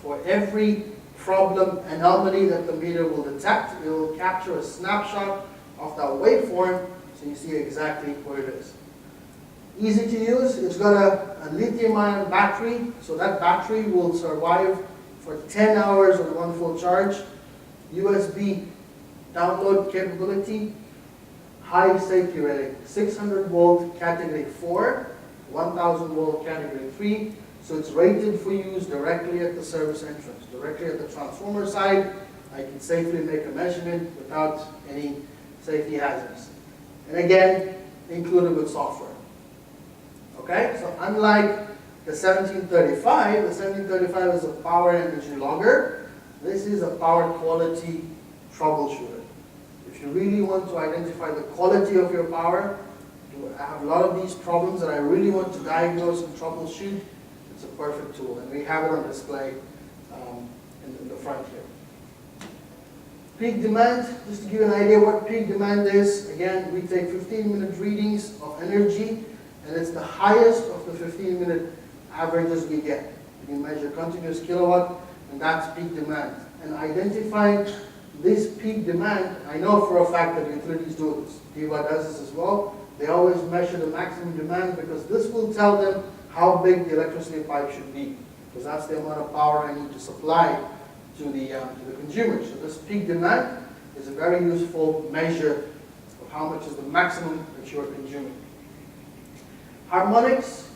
for every problem anomaly that the meter will detect, it will capture a snapshot of that waveform so you see exactly what it is. Easy to use. It's got a lithium-ion battery, so that battery will survive for 10 hours on one full charge. USB download capability, high safety rating, 600 volt category 4, 1000 volt category 3. So it's rated for use directly at the service entrance, directly at the transformer side. I can safely make a measurement without any safety hazards. And again, included with software. Okay, so unlike the 1735, the 1735 is a power energy logger. This is a power quality troubleshooter. If you really want to identify the quality of your power, I have a lot of these problems that I really want to diagnose and troubleshoot, it's a perfect tool. And we have it on display in the front here. Peak demand, just to give you an idea what peak demand is, again, we take 15-minute readings of energy, and it's the highest of the 15-minute averages we get. We measure continuous kilowatt, and that's peak demand. And identifying this peak demand, I know for a fact that utilities do this. DEWA does this as well. They always measure the maximum demand because this will tell them how big the electricity pipe should be, because that's the amount of power I need to supply to the consumer. So this peak demand is a very useful measure of how much is the maximum that you are consuming. Harmonics,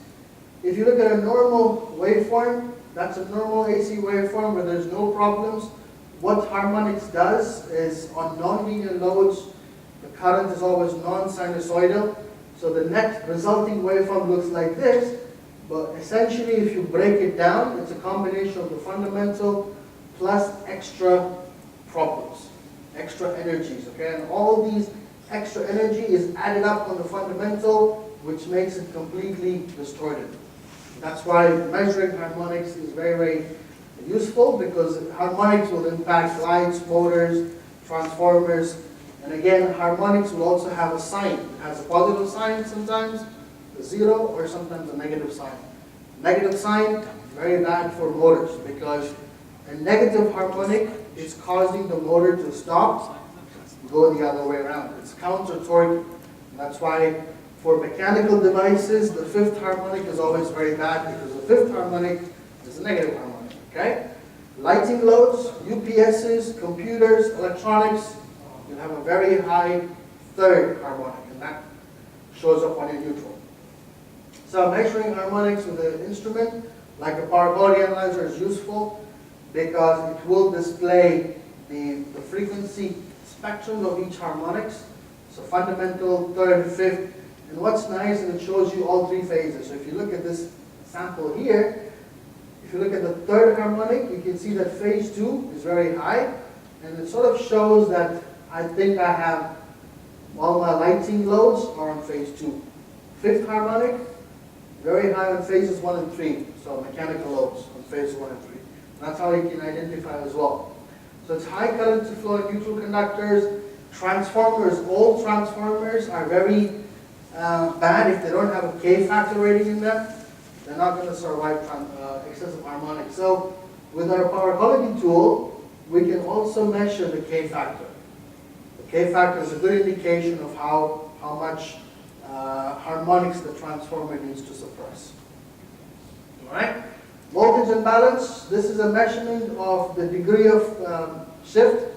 if you look at a normal waveform, that's a normal AC waveform where there's no problems. What harmonics does is on nonlinear loads, the current is always non-sinusoidal, so the net resulting waveform looks like this, but essentially if you break it down, it's a combination of the fundamental plus extra problems, extra energies, okay? And all these extra energy is added up on the fundamental, which makes it completely distorted. That's why measuring harmonics is very, very useful, because harmonics will impact lights, motors, transformers, and again, harmonics will also have a sign. It has a positive sign sometimes, a 0, or sometimes a negative sign. Negative sign, very bad for motors, because a negative harmonic is causing the motor to stop, go the other way around. It's counter-torquing. That's why for mechanical devices, the fifth harmonic is always very bad, because the fifth harmonic is a negative harmonic, okay? Lighting loads, UPSs, computers, electronics, you have a very high third harmonic, and that shows up on your neutral. So measuring harmonics with an instrument, like a power quality analyzer, is useful because it will display the frequency spectrum of each harmonics. So fundamental, third, fifth, and what's nice, and it shows you all three phases. So if you look at this sample here, if you look at the third harmonic, you can see that phase 2 is very high, and it sort of shows that I think I have all my lighting loads are on phase 2. Fifth harmonic, very high on phases 1 and 3, so mechanical loads on phases 1 and 3. And that's how you can identify as well. So it's high current to flow in neutral conductors. Transformers, all transformers are very bad if they don't have a K factor rating in them. They're not going to survive excessive harmonics. So with our power quality tool, we can also measure the K factor. The K factor is a good indication of how much harmonics the transformer needs to suppress. All right? Voltage and balance. This is a measurement of the degree of shift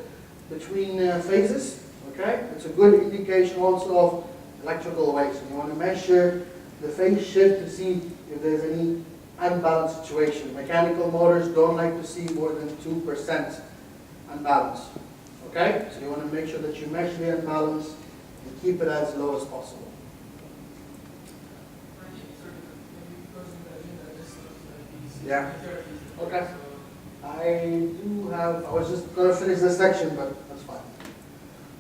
between phases. Okay? It's a good indication also of electrical waves. You want to measure the phase shift to see if there's any unbalanced situation. Mechanical motors don't like to see more than 2% unbalance. Okay? So you want to make sure that you measure the unbalance and keep it as low as possible. Yeah. Okay. I was just going to finish this section, but that's fine.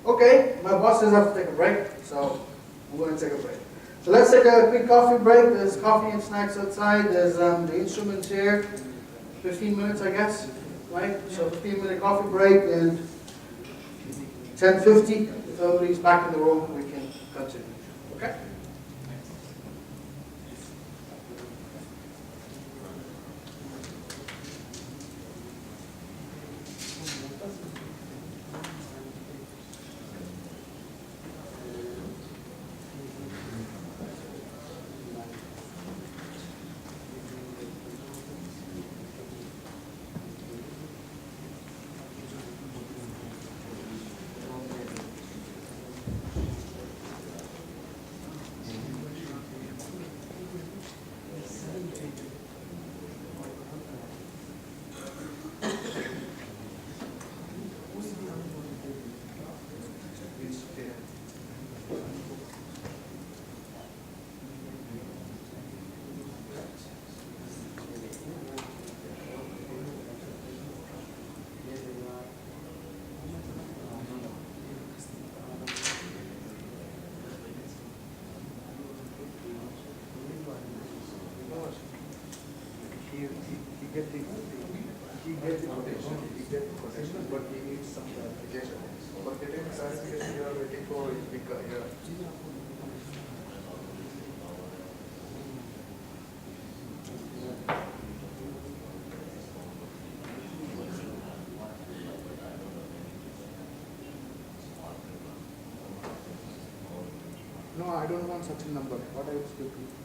Okay, my boss says I have to take a break, so I'm going to take a break. So let's take a quick coffee break. There's coffee and snacks outside. There's the instruments here. 15 minutes, I guess, right? So 15-minute coffee break, and 10:50, if everybody's back in the room, we can continue. Okay? he gave the quotation, but he needs some clarification. For getting clarification, you are waiting for his big here. No, I don't want such a number. What I was speaking.